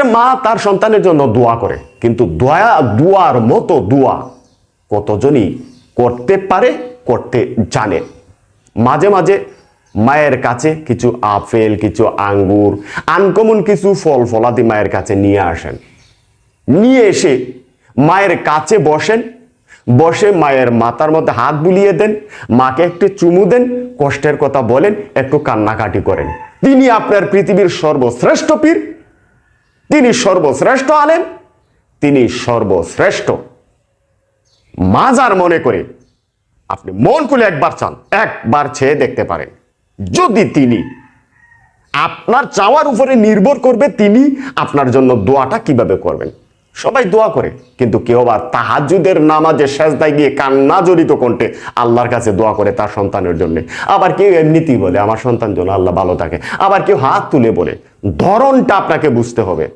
একটা মা তার সন্তানের জন্য দোয়া করে, কিন্তু দোয়ার মতো দোয়া কতজনই করতে পারে, করতে জানে? মাঝে মাঝে মায়ের কাছে কিছু আপেল, কিছু আঙ্গুর, আনকমন কিছু ফল ফলাদি মায়ের কাছে নিয়ে আসেন। নিয়ে এসে মায়ের কাছে বসেন, বসে মায়ের মাথার মধ্যে হাত বুলিয়ে দেন, মাকে একটু চুমু দেন, কষ্টের কথা বলেন, একটু কান্নাকাটি করেন। তিনি আপনার পৃথিবীর সর্বশ্রেষ্ঠ পীর, তিনি সর্বশ্রেষ্ঠ আলেম, তিনি সর্বশ্রেষ্ঠ মাজার মনে করে আপনি মন খুলে একবার চান, একবার চেয়ে দেখতে পারেন। যদি তিনি, আপনার চাওয়ার উপরে নির্ভর করবে তিনি আপনার জন্য দোয়াটা কিভাবে করবেন। সবাই দোয়া করে, কিন্তু কেউ আবার তাহাজ্জুদের নামাজে সেজদায় গিয়ে কান্না জড়িত কণ্ঠে আল্লাহর কাছে দোয়া করে তার সন্তানের জন্য। আবার কেউ এমনিতেই বলে আমার সন্তান যেন আল্লাহ ভালো থাকে, আবার কেউ হাত তুলে বলে। ধরনটা আপনাকে বুঝতে হবে।